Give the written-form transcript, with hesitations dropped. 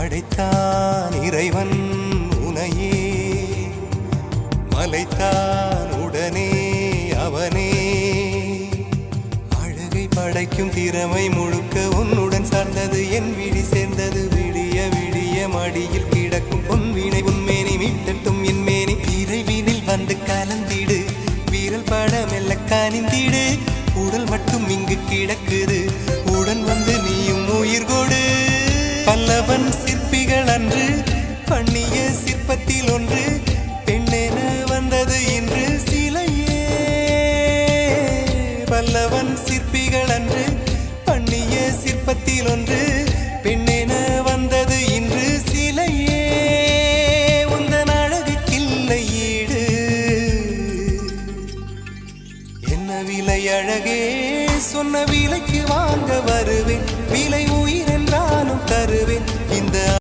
படைத்தான் இறைவன் உனையே, மலைத்தான் உடனே அவனே. அழகை படைக்கும் திறமை முழுக்க உன்னுடன் சார்ந்தது, என் விழி சேர்ந்தது. விடிய விடிய மடியில் கிடக்கும் பொன்வினை உன்மேனி மீட்டட்டும் என் மேனி. இறைவினில் வந்து கலந்திடு, வீரல் பட மெல்ல காணிந்திடு. உடல் மட்டும் இங்கு கிடக்குது, உடன் வந்து நீயும் உயிர் கொடு. பல்லவன் சிற்பிகள் அன்று பண்ணிய சிற்பத்தில் ஒன்று